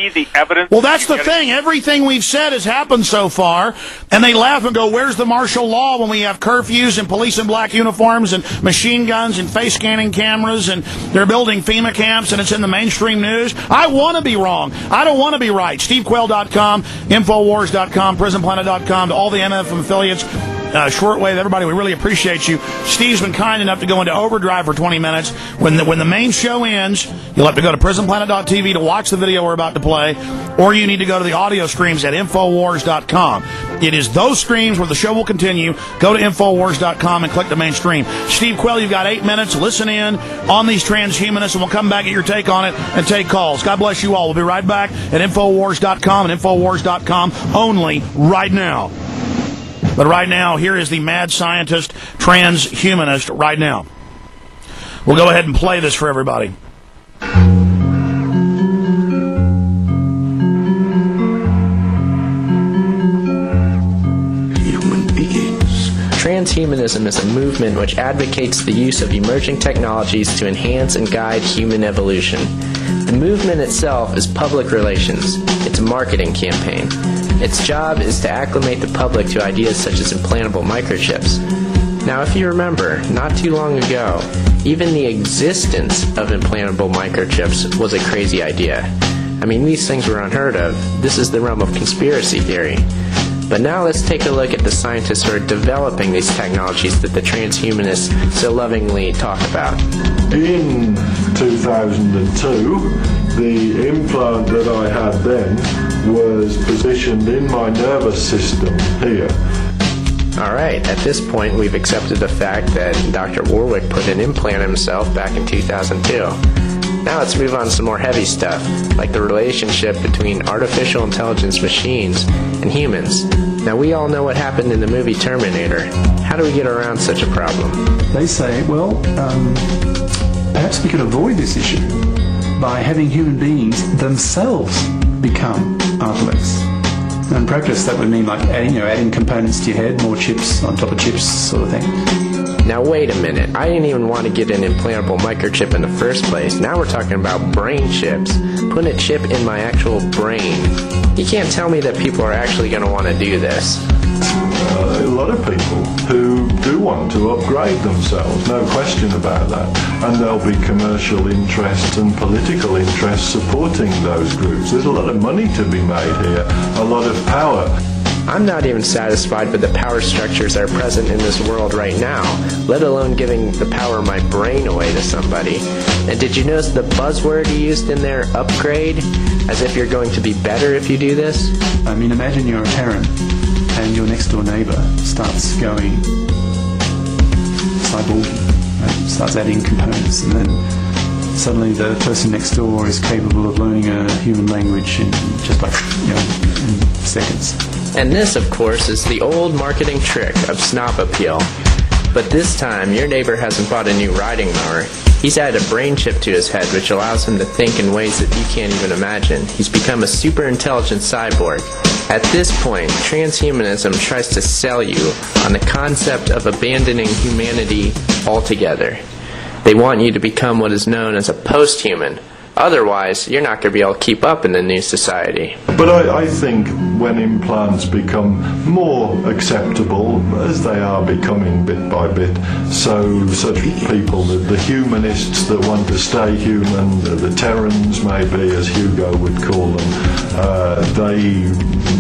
see the evidence? Well, that's the thing. Everything we've said has happened so far, and they laugh and go, where's the martial law when we have curfews and police in black uniforms and machine guns and face scanning cameras, and they're building FEMA camps, and it's in the mainstream news? I want to be wrong. I don't want to be right. SteveQuayle.com, Infowars.com, PrisonPlanet.com, to all the MFM affiliates. Shortwave, everybody, we really appreciate you. Steve's been kind enough to go into overdrive for 20 minutes. When the main show ends, you'll have to go to PrisonPlanet.tv to watch the video we're about to play, or you need to go to the audio streams at Infowars.com. It is those streams where the show will continue. Go to Infowars.com and click the main stream. Steve Quayle, you've got 8 minutes. Listen in on these transhumanists, and we'll come back at your take on it and take calls. God bless you all. We'll be right back at Infowars.com and Infowars.com only right now. But right now, here is the mad scientist, transhumanist, right now. We'll go ahead and play this for everybody. Human beings. Transhumanism is a movement which advocates the use of emerging technologies to enhance and guide human evolution. The movement itself is public relations. It's a marketing campaign. Its job is to acclimate the public to ideas such as implantable microchips. Now, if you remember, not too long ago, even the existence of implantable microchips was a crazy idea. I mean, these things were unheard of. This is the realm of conspiracy theory. But now let's take a look at the scientists who are developing these technologies that the transhumanists so lovingly talk about. In 2002, the implant that I had then was positioned in my nervous system here. Alright, at this point we've accepted the fact that Dr. Warwick put an implant in himself back in 2002. Now let's move on to some more heavy stuff, like the relationship between artificial intelligence machines and humans. Now we all know what happened in the movie Terminator. How do we get around such a problem? They say, well, perhaps we could avoid this issue by having human beings themselves become artefacts. In practice, that would mean like adding components to your head, more chips on top of chips, sort of thing. Now wait a minute, I didn't even want to get an implantable microchip in the first place. Now we're talking about brain chips. Putting a chip in my actual brain. You can't tell me that people are actually going to want to do this. A lot of people who do want to upgrade themselves, no question about that. And there'll be commercial interests and political interests supporting those groups. There's a lot of money to be made here, a lot of power. I'm not even satisfied with the power structures that are present in this world right now, let alone giving the power of my brain away to somebody. And did you notice the buzzword he used in there, upgrade? As if you're going to be better if you do this? I mean, imagine you're a parent and your next door neighbour starts going cyborgy, right? Starts adding components, and then suddenly the person next door is capable of learning a human language in just like, in seconds. And this, of course, is the old marketing trick of snob appeal. But this time, your neighbor hasn't bought a new riding mower. He's added a brain chip to his head which allows him to think in ways that you can't even imagine. He's become a super intelligent cyborg. At this point, transhumanism tries to sell you on the concept of abandoning humanity altogether. They want you to become what is known as a post-human. Otherwise, you're not going to be able to keep up in the new society. But I think when implants become more acceptable, as they are becoming bit by bit, so such people, the humanists that want to stay human, the Terrans maybe, as Hugo would call them,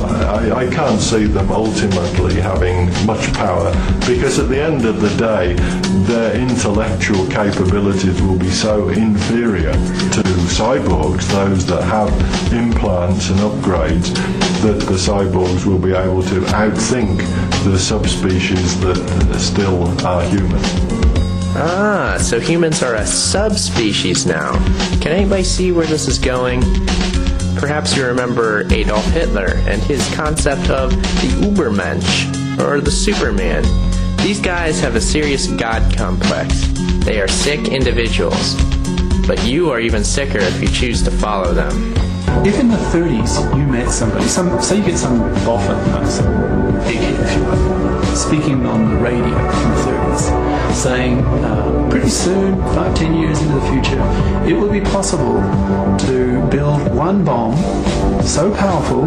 I can't see them ultimately having much power, because at the end of the day, their intellectual capabilities will be so inferior to cyborgs, those that have implants and upgrades, that the cyborgs will be able to outthink the subspecies that still are human. Ah, so humans are a subspecies now. Can anybody see where this is going? Perhaps you remember Adolf Hitler and his concept of the Ubermensch, or the Superman. These guys have a serious God complex. They are sick individuals. But you are even sicker if you choose to follow them. If in the 30s you met somebody, say you get some boffin, some dickhead, if you will, speaking on the radio in the 30s, saying pretty soon, 5-10 years into the future, it will be possible to build one bomb so powerful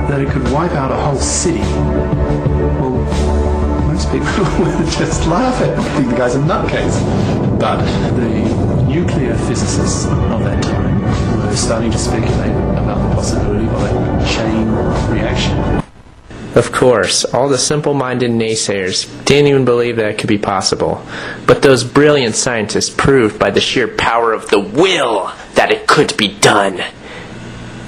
that it could wipe out a whole city, well, most people would just laugh at it and think the guy's a nutcase. But the nuclear physicists of that time were starting to speculate about the possibility of a chain reaction. Of course, all the simple-minded naysayers didn't even believe that it could be possible. But those brilliant scientists proved by the sheer power of the will that it could be done.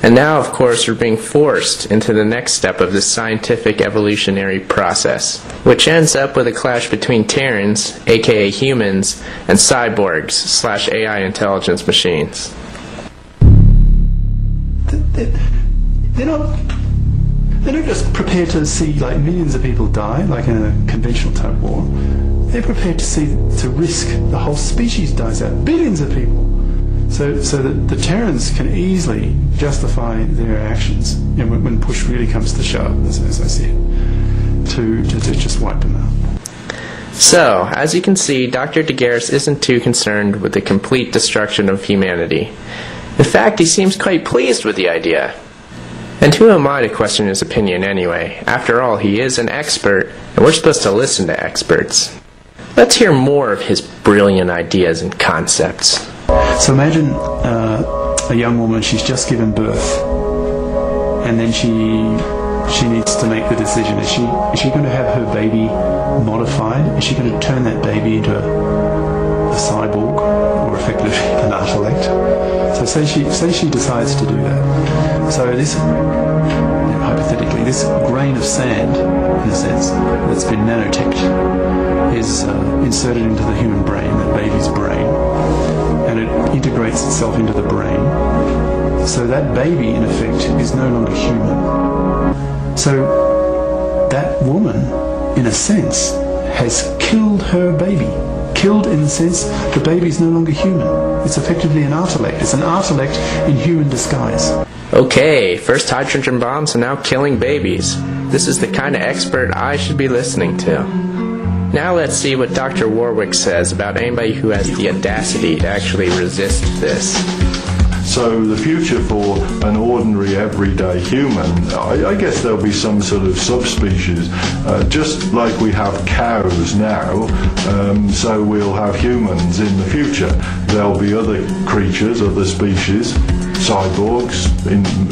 And now, of course, we're being forced into the next step of this scientific evolutionary process, which ends up with a clash between Terrans, aka humans, and cyborgs / AI intelligence machines. They're not just prepared to see like millions of people die, like in a conventional type war. They're prepared to risk the whole species dies out, billions of people. So that the Terrans can easily justify their actions, when push really comes to shove, as I see it, to just wipe them out. So, as you can see, Dr. DeGaris isn't too concerned with the complete destruction of humanity. In fact, he seems quite pleased with the idea. And who am I to question his opinion anyway? After all, he is an expert, and we're supposed to listen to experts. Let's hear more of his brilliant ideas and concepts. So imagine a young woman, she's just given birth, and then she needs to make the decision. Is she going to have her baby modified? Is she going to turn that baby into a cyborg, or effectively an intellect? So say she decides to do that. So this, hypothetically, this grain of sand, in a sense, that's been nanoteched, is inserted into the human brain, the baby's brain, and it integrates itself into the brain. So that baby, in effect, is no longer human. So that woman, in a sense, has killed her baby. Killed in the sense the baby is no longer human. It's effectively an intellect. It's an intellect in human disguise. Okay, first hydrogen bombs and now killing babies. This is the kind of expert I should be listening to. Now let's see what Dr. Warwick says about anybody who has the audacity to actually resist this. So the future for an ordinary everyday human, I guess there'll be some sort of subspecies, just like we have cows now, so we'll have humans in the future. There'll be other creatures, other species, cyborgs,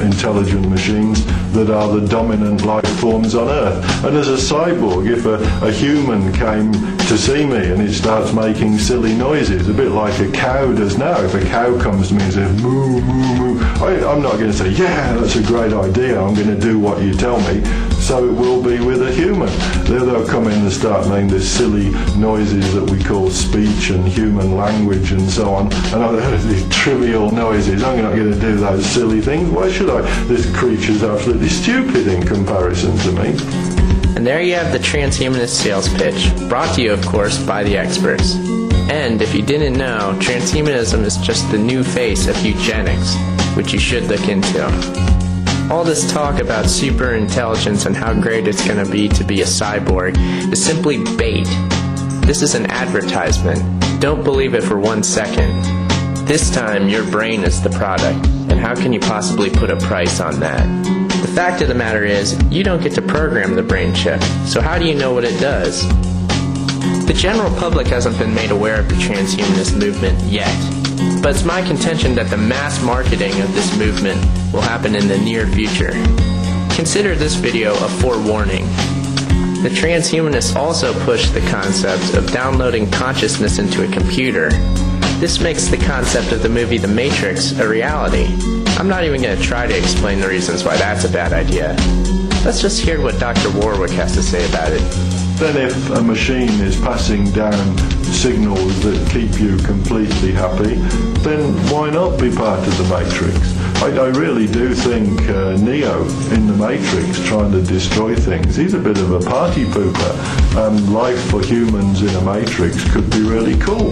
intelligent machines that are the dominant life forms on Earth. And as a cyborg, if a human came to see me and it starts making silly noises, a bit like a cow does now. If a cow comes to me and says, moo, moo, moo, I'm not going to say, yeah, that's a great idea, I'm going to do what you tell me. So it will be with a human. They'll come in and start making these silly noises that we call speech and human language and so on. And these trivial noises, I'm not going to do those silly things. Why should I? This creature's absolutely stupid in comparison to me. And there you have the transhumanist sales pitch, brought to you, of course, by the experts. And if you didn't know, transhumanism is just the new face of eugenics, which you should look into. All this talk about super intelligence and how great it's going to be a cyborg is simply bait. This is an advertisement. Don't believe it for 1 second. This time, your brain is the product, and how can you possibly put a price on that? The fact of the matter is, you don't get to program the brain chip, so how do you know what it does? The general public hasn't been made aware of the transhumanist movement yet, but it's my contention that the mass marketing of this movement will happen in the near future. Consider this video a forewarning. The transhumanists also push the concept of downloading consciousness into a computer. This makes the concept of the movie The Matrix a reality. I'm not even going to try to explain the reasons why that's a bad idea. Let's just hear what Dr. Warwick has to say about it. Then if a machine is passing down signals that keep you completely happy, then why not be part of the Matrix? I really do think Neo in the Matrix trying to destroy things, he's a bit of a party pooper. Life for humans in a Matrix could be really cool.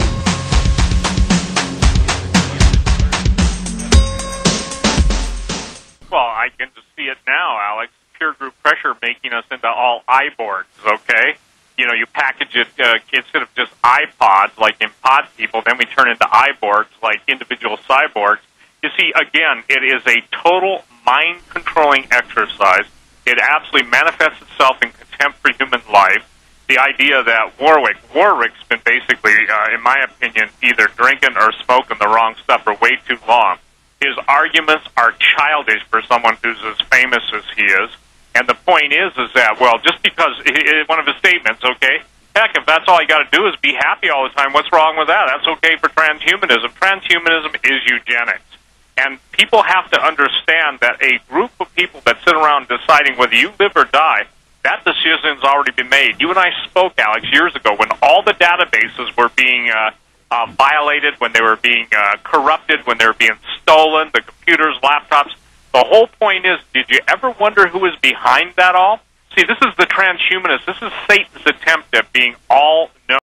Well, I can just see it now, Alex. Peer group pressure making us into all iBoards, okay? You know, you package it, instead of just iPods, like in pod people, then we turn into iBoards, like individual cyborgs. You see, again, it is a total mind-controlling exercise. It absolutely manifests itself in contempt for human life. The idea that Warwick's been basically, in my opinion, either drinking or smoking the wrong stuff for way too long. His arguments are childish for someone who's as famous as he is. And the point is that, well, just because one of his statements, okay, heck, if that's all you got to do is be happy all the time, what's wrong with that? That's okay for transhumanism. Transhumanism is eugenics. And people have to understand that a group of people that sit around deciding whether you live or die, that decision's already been made. You and I spoke, Alex, years ago when all the databases were being violated, when they were being corrupted, when they were being stolen, the computers, laptops. The whole point is, did you ever wonder who is behind that all? See, this is the transhumanists. This is Satan's attempt at being all-knowing.